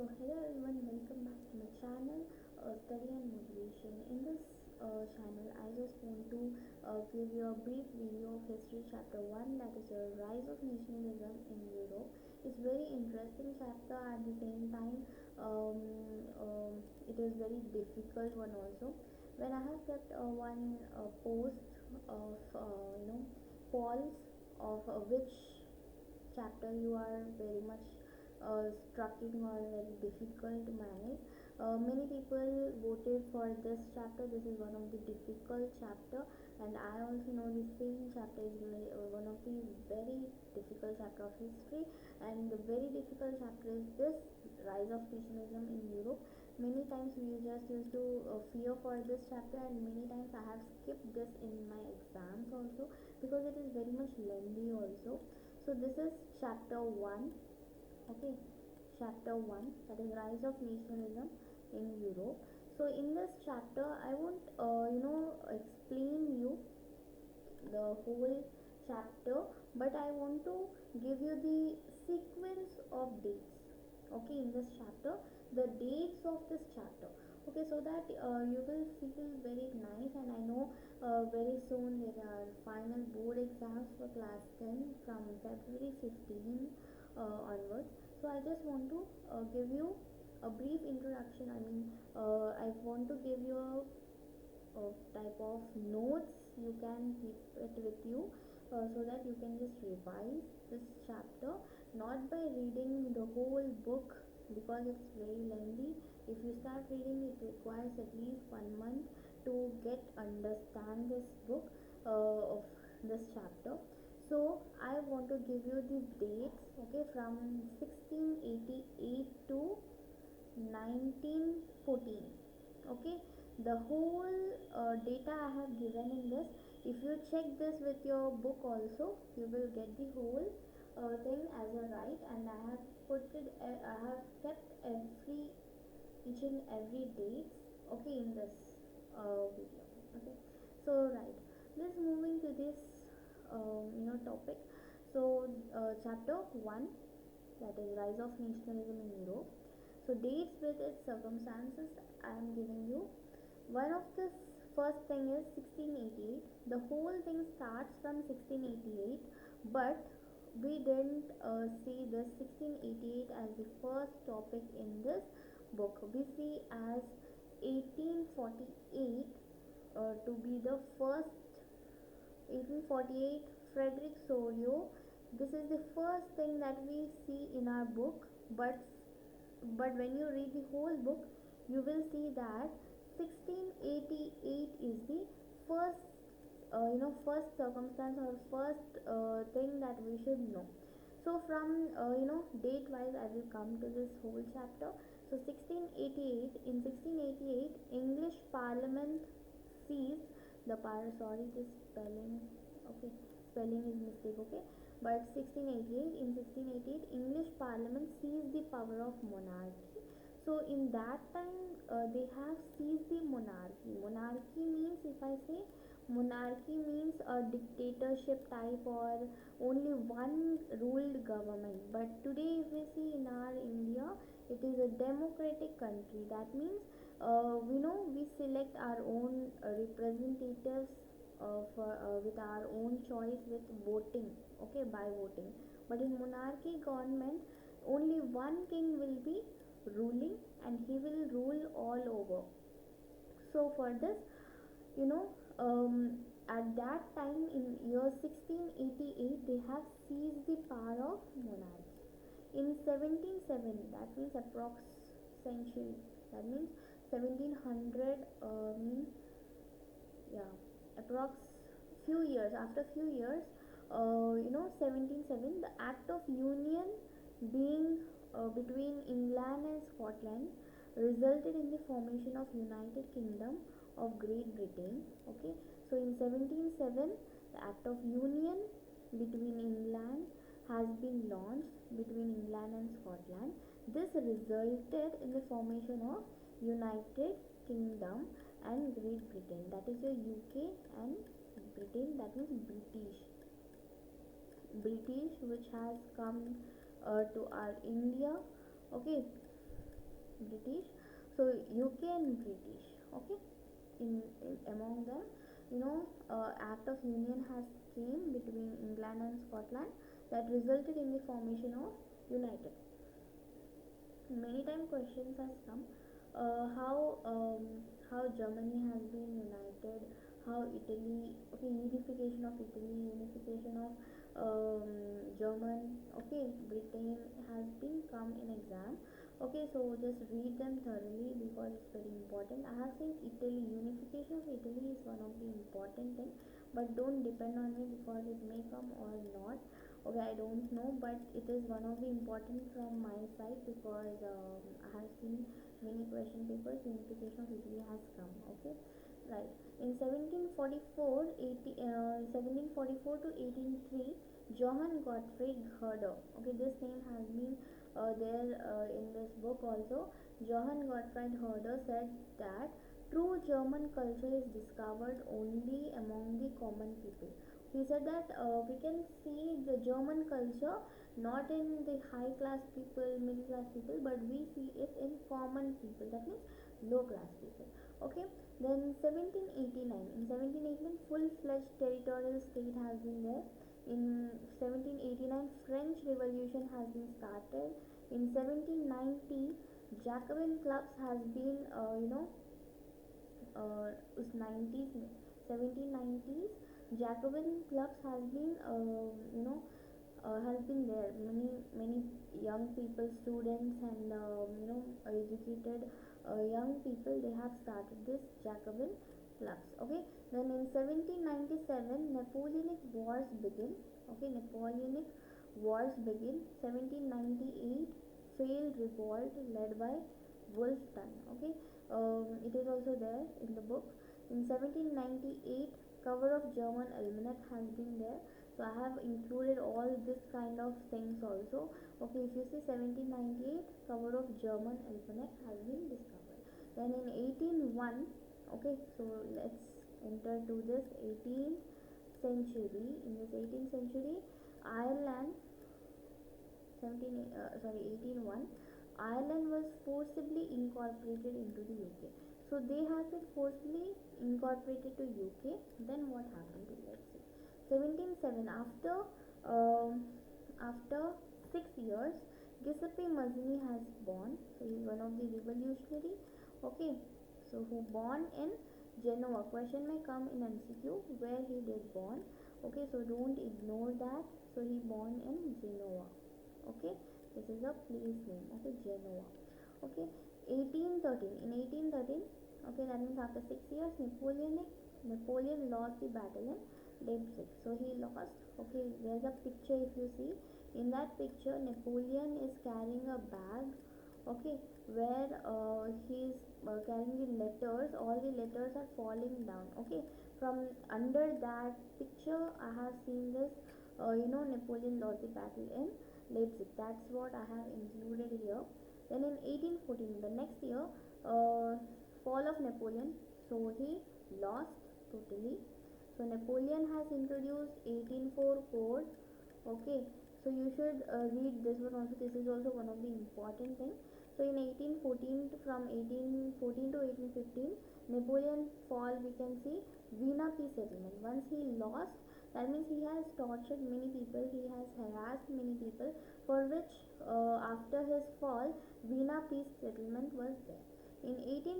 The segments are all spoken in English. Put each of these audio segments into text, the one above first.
Hello everyone, welcome back to my channel, Study and Motivation. In this channel, I just want to give you a brief video of History Chapter 1, that is the Rise of Nationalism in Europe. It's very interesting chapter. At the same time, um, it is very difficult one also. When I have kept one post of polls of which chapter you are very much struggling or very difficult to manage. Many people voted for this chapter. This is one of the difficult chapter, and I also know the same chapter is one of the very difficult chapter of history, and the very difficult chapter is this rise of nationalism in Europe. Many times we just used to fear for this chapter, and many times I have skipped this in my exams also because it is very much lengthy also. So this is chapter 1. Okay, chapter 1, that is rise of nationalism in Europe. So in this chapter I won't explain you the whole chapter, but I want to give you the sequence of dates. Okay, in this chapter, the dates of this chapter. Okay, so that you will feel very nice. And I know very soon there are final board exams for class 10 from February 15 onwards. So I just want to give you a brief introduction. I want to give you a type of notes. You can keep it with you so that you can just revise this chapter, not by reading the whole book because it's very lengthy. If you start reading, it requires at least 1 month to get understand this book of this chapter. So I want to give you the dates, okay, from 1688 to 1914. Okay, the whole data I have given in this. If you check this with your book also, you will get the whole thing as a right. And I have put it, I have kept every each and every dates, okay, in this video. Okay, so right, let's moving to this topic. So chapter 1, that is rise of nationalism in Europe. So dates with its circumstances I am giving you. One of the first thing is 1688. The whole thing starts from 1688, but we didn't see this 1688 as the first topic in this book. We see as 1848 to be the first. 1848, Frederick Sorio. This is the first thing that we see in our book, but when you read the whole book, you will see that 1688 is the first first circumstance or first thing that we should know. So from date wise I will come to this whole chapter. So 1688, in 1688 English Parliament seized the power. Sorry, this spelling, okay, spelling is mistake, okay. But 1688, in 1688 English Parliament seized the power of monarchy. So in that time they have seized the monarchy. Monarchy means, if I say monarchy means a dictatorship type or only one ruled government. But today if we see in our India, it is a democratic country. That means we select our own representatives with our own choice with voting, okay, by voting. But in monarchy government, only one king will be ruling, and he will rule all over. So for this, you know at that time in year 1688 they have seized the power of monarchy. In 1770, that means approx century, that means 1700, means, yeah, approx few years, after few years, 1707, the act of union being between England and Scotland resulted in the formation of United Kingdom of Great Britain. Okay, so in 1707 the act of union between England has been launched between England and Scotland. This resulted in the formation of United Kingdom and Great Britain, that is your UK and Britain, that means British which has come to our India. Okay, British. So UK and British, okay, in among them, Act of Union has came between England and Scotland that resulted in the formation of United. Many time questions has come, how Germany has been united, how Italy, okay, unification of Italy, unification of German, okay, Britain has been come in exam. Okay, so just read them thoroughly because it's very important. I have seen Italy, unification of Italy is one of the important thing, but don't depend on me because it may come or not. Okay, I don't know, but it is one of the important from my side because I have seen many question papers. Unification of Italy has come. Okay, right. In 1744 to 1803, Johann Gottfried Herder. Okay, this name has been there in this book also. Johann Gottfried Herder said that true German culture is discovered only among the common people. He said that we can see the German culture not in the high class people, middle class people, but we see it in common people, that means low class people. Okay, then 1789. In 1789, full fledged territorial state has been there. In 1789, French Revolution has been started. In 1790, Jacobin clubs has been, 90s, 1790s, Jacobin clubs has been, has been there. Many young people, students, and educated young people, they have started this Jacobin clubs. Okay, then in 1797, Napoleonic wars begin. Okay, Napoleonic wars begin. 1798, failed revolt led by Wolfton. Okay, it is also there in the book. In 1798, cover of German almanac has been there. So I have included all this kind of things also. Okay, if you see 1798, cover of German almanac has been discovered. Then in 1801, okay, so let's enter to this 18th century. In this 18th century, Ireland, 1801, Ireland was forcibly incorporated into the UK. So they have been forcibly incorporated to UK. Then what happened to, let's see, 1707, after 6 years, Giuseppe Mazzini has born. So he is one of the revolutionary. Okay, so who born in Genoa. Question may come in MCQ where he did born. Okay, so don't ignore that. So he born in Genoa. Okay, this is a place name. Okay, Genoa. Okay, 1813. In 1813, okay, that means after 6 years, Napoleon lost the battle in Leipzig. So he lost. Okay, there's a picture. If you see in that picture, Napoleon is carrying a bag. Okay, where he is carrying the letters. All the letters are falling down. Okay, from under that picture, I have seen this. Napoleon lost the battle in Leipzig. That's what I have included here. Then in 1814, the next year, fall of Napoleon. So he lost totally. So Napoleon has introduced 1804 code. Okay, so you should read this one also. This is also one of the important things. So in 1814, from 1814 to 1815, Napoleon fall, we can see Vienna peace settlement. Once he lost, that means he has tortured many people, he has harassed many people, for which after his fall, Vienna peace settlement was there. In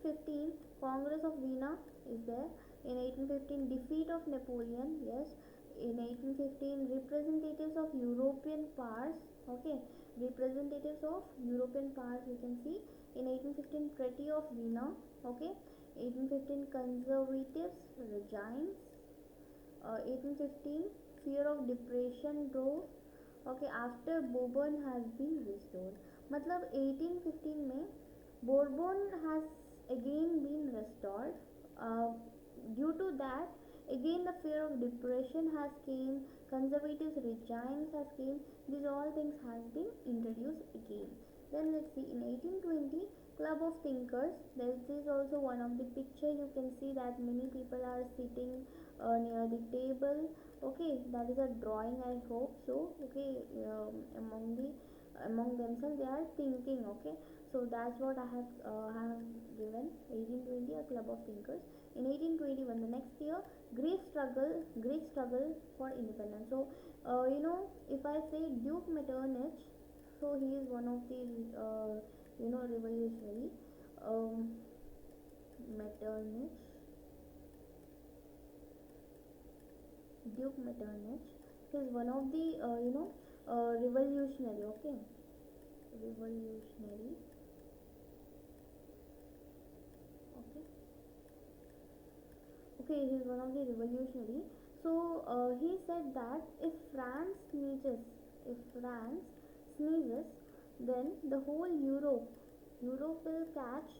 1815, Congress of Vienna is there. In 1815, defeat of Napoleon, yes. In 1815, representatives of European powers, okay, representatives of European powers, we can see. In 1815, Treaty of Vienna, okay. 1815, conservatives resigns. 1815, fear of depression drove. Okay, after Bourbon has been restored. Matlab 1815 में Bourbon has again been restored. Uh, Due to that, again the fear of depression has came, conservatives regimes has came. These all things has been introduced again. Then let's see, in 1820, Club of Thinkers. This is also one of the picture. You can see that many people are sitting near the table. Okay, that is a drawing, I hope so. Okay, among the among themselves, they are thinking. Okay, so that's what I have given. 1820, a club of thinkers. In 1821, the next year, Greek struggle for independence. So if I say Duke Metternich, so he is one of the revolutionary. um, Metternich, Duke Metternich, he is one of the revolutionary. Okay, revolutionary. Okay, okay, he is one of the revolutionary. So he said that if France sneezes, then the whole Europe will catch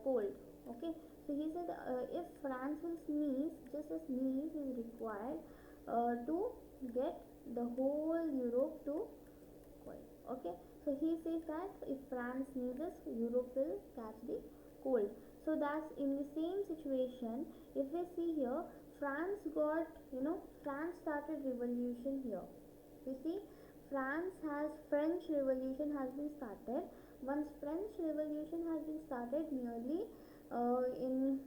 cold. Okay, so he said if France will sneeze, just a sneeze is required to get the whole Europe to cold. Okay, so he says that if France sneezes, Europe will catch the cold. So that's in the same situation. If we see here, France started revolution here. You see, French Revolution has been started. Once French Revolution has been started, nearly in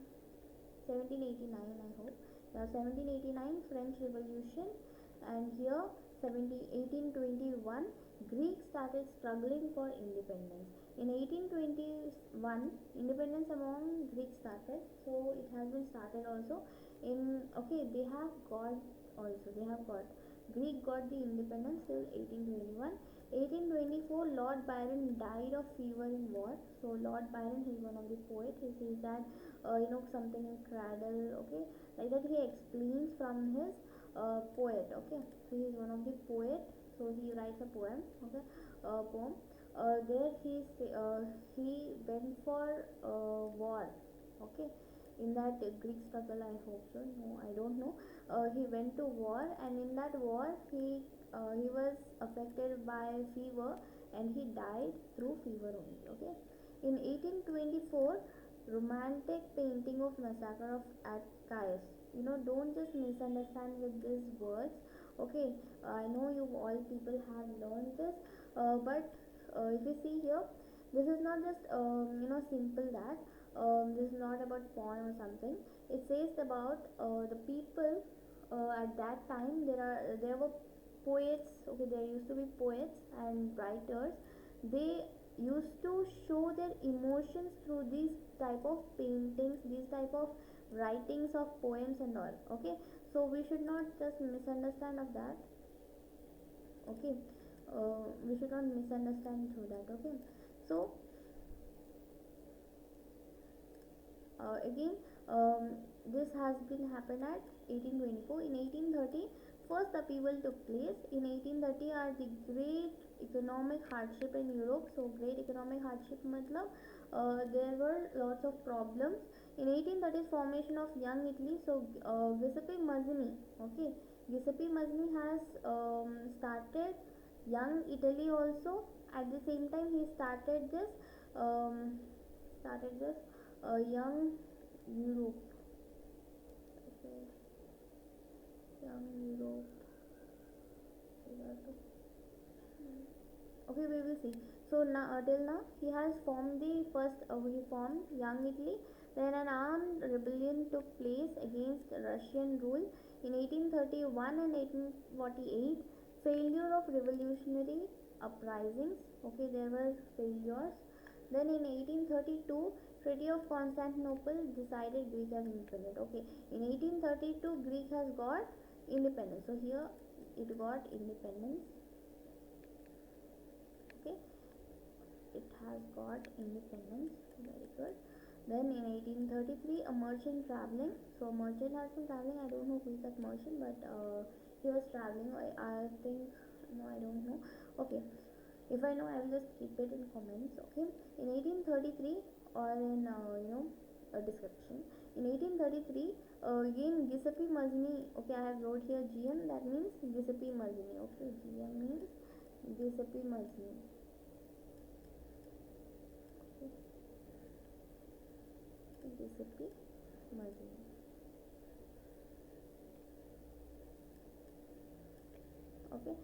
1789, I hope. Yeah, 1789 French Revolution, and here 1821 Greeks started struggling for independence. In 1821, independence among Greeks started, so it has been started also. In okay, they have got Greek got the independence till 1821. 1824, Lord Byron died of fever in war. So Lord Byron, he's one of the poets. He says that something in cradle. Okay, like that he explains from his poet. Okay, so he's one of the poet. So he writes a poem. Okay, poem. There he went for war. Okay, in that Greek struggle, I hope so. No, I don't know. He went to war, and in that war, he was affected by fever, and he died through fever only. Okay, in 1824, romantic painting of massacre of at Caius. Don't just misunderstand with these words. Okay, I know you all people have learned this, but if you see here, this is not just simple that this is not about porn or something. It says about the people at that time. There were poets. Okay, there used to be poets and writers. They used to show their emotions through these type of paintings, these type of writings of poems and all. Okay, so we should not just misunderstand of that. Okay, we should not misunderstand through that. Okay, so again, this has been happened at 1824. In 1830, first upheaval took place. In 1830 are the great economic hardship in Europe. So great economic hardship matlab there were lots of problems. In 1830s, formation of Young Italy. So Giuseppe Mazzini. Okay, Giuseppe Mazzini has started Young Italy also. At the same time, he um, started this Young Europe. Okay, Young Europe. Okay, we will see. So now till now he has formed the first. He formed Young Italy. Then an armed rebellion took place against Russian rule in 1831 and 1848. Failure of revolutionary uprisings. Okay, there were failures. Then in 1832, Treaty of Constantinople decided Greek as independent. Okay, in 1832, Greek has got independence. So here it got independence. Okay, it has got independence. Very good. Then in 1833, a merchant traveling. So a merchant has been traveling. I don't know who is that merchant, but he was traveling. I think no, I don't know. Okay, if I know, I will just keep it in comments. Okay, in 1833 or in a description. In 1833, again Giuseppe Mazzini. Okay, I have wrote here GM. That means Giuseppe Mazzini. Okay, GM means Giuseppe Mazzini. Giuseppe Mazzini. Okay,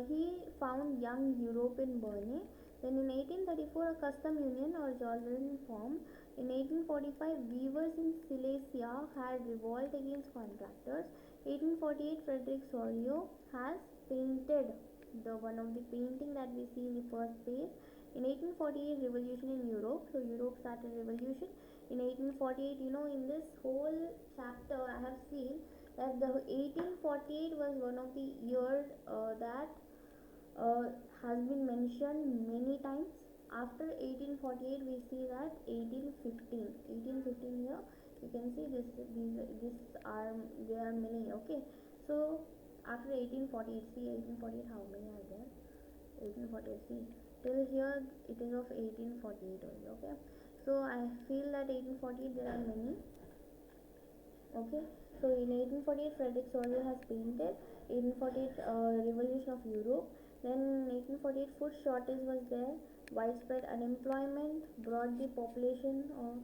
He found young Europe in Berne. Then in 1834 a custom union or Zollverein formed. In 1845 weavers in Silesia had revolt against contractors. 1848 Frederick Sorio has painted the one of the painting that we see in the first page. In 1848 revolution in Europe. So Europe started revolution. In 1848, in this whole chapter I have seen that the 1848 was one of the year that uh, has been mentioned many times. After 1848 we see that 1815 here you can see this are there are many. Okay, so after 1848, see 1848 how many are there. 1848, see till here it is of 1848 only. Okay, so I feel that 1848 there are many. Okay, so in 1848 Frederick Soyer has painted. 1848 revolution of Europe. Then 1848 food shortage was there. Widespread unemployment brought the population of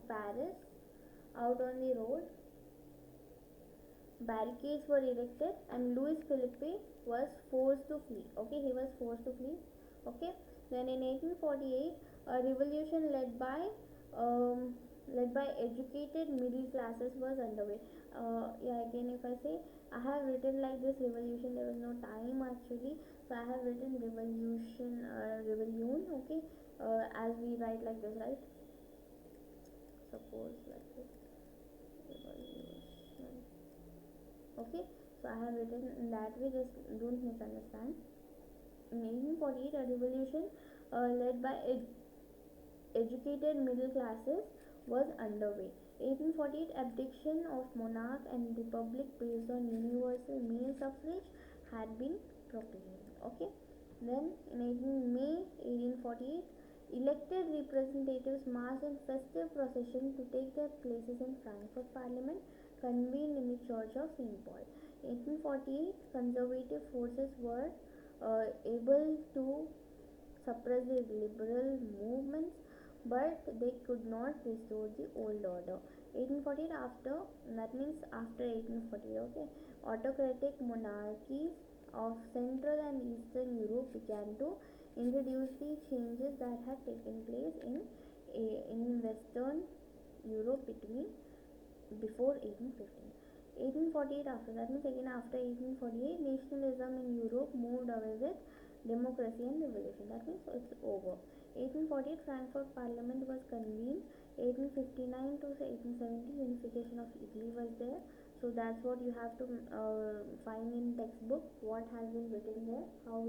Paris out on the road. Barricades were erected and Louis Philippe was forced to flee. Okay, he was forced to flee. Okay, then in 1848 a revolution um, led by educated middle classes was underway. Yeah, again if I say I have written like this revolution, there was no time actually, so I have written rebellion. Okay, as we write like this, right? Suppose like this, revolution. Okay, so I have written in that way, just don't misunderstand. In 1848 a revolution led by educated middle classes was underway. 1848 abdiction of monarch and republic based on universal male suffrage had been proclaimed. Okay, then in 18 May 1848 elected representatives marched in festive procession to take their places in Frankfurt Parliament convened in the Church of St. Paul. 1848 conservative forces were able to suppress the liberal movements, but they could not restore the old order. 1848 after, that means after 1848. Okay, autocratic monarchies of Central and Eastern Europe began to introduce the changes that had taken place in Western Europe between before 1815. 1848 after, that means again after 1848 nationalism in Europe moved away with democracy and revolution, that means so it's over. 1848 Frankfurt Parliament was convened. 1859 to 1870 unification of Italy was there, so that's what you have to find in textbook what has been written there, how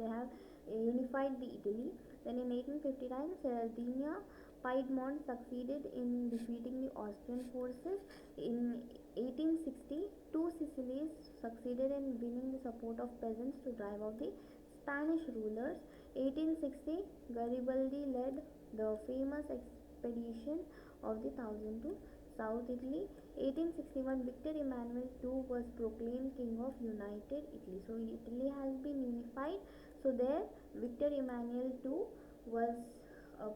they have unified the Italy. Then in 1859 Sardinia Piedmont succeeded in defeating the Austrian forces. In 1860 two Sicilies succeeded in winning the support of peasants to drive out the Spanish rulers. 1860 Garibaldi led the famous expedition of the Thousand to South Italy. 1861 Victor Emmanuel II was proclaimed King of United Italy. So Italy has been unified. So there Victor Emmanuel II was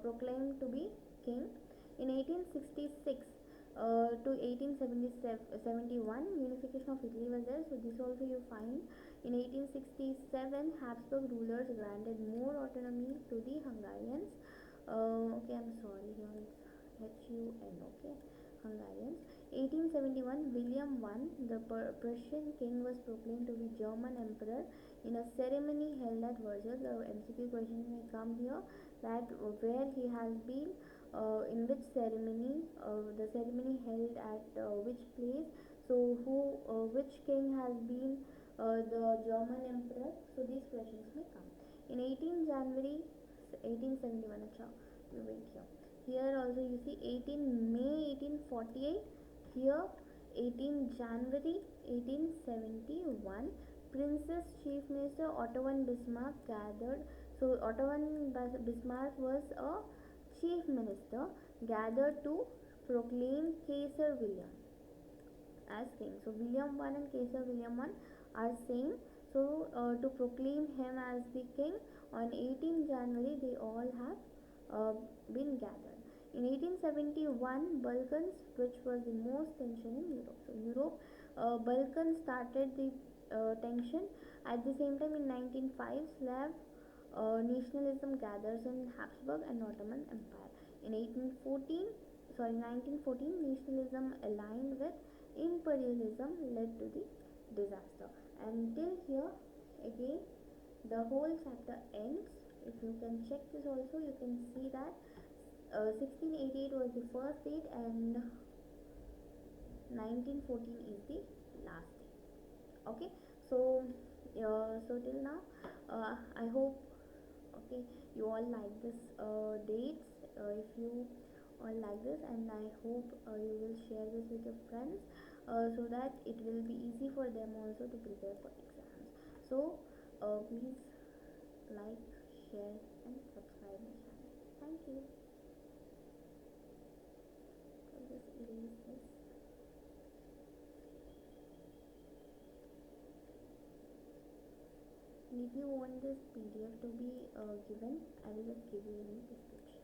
proclaimed to be king. In 1866 to 1871 unification of Italy was there, so this also you find. In 1867 Habsburg rulers granted more autonomy to the Hungarians. Okay, I'm sorry, here it's HUN. Okay, Hungarians. 1871 William I, the Prussian king, was proclaimed to be German emperor in a ceremony held at Versailles. The MCQ questions may come here, that where he has been, in which ceremony, the ceremony held at which place, so which king has been the German emperor, so these questions may come. In 18 January 1871, acha, you wait here. Here also you see 18 May 1848, here 18 January 1871 Princess Chief Minister Otto von Bismarck gathered. So Otto von Bismarck was a chief minister gathered to proclaim Kaiser William as king. So William I and Kaiser William I are same. So to proclaim him as the king on 18 January they all have been gathered. In 1871, Balkans, which was the most tension in Europe. So Europe, Balkans started the tension. At the same time, in 1905, Slav nationalism gathers in Habsburg and Ottoman Empire. In 1914, nationalism aligned with imperialism led to the disaster. And till here, again, the whole chapter ends. If you can check this also, you can see that 1688 was the first date and 1914 is the last date. Okay, so till now, I hope, okay, you all like this dates. If you all like this, and I hope you will share this with your friends, so that it will be easy for them also to prepare for exams. So please like, share, and subscribe my channel. Thank you. I'll just erase this. And if you want this PDF to be given, I will just give you in the description.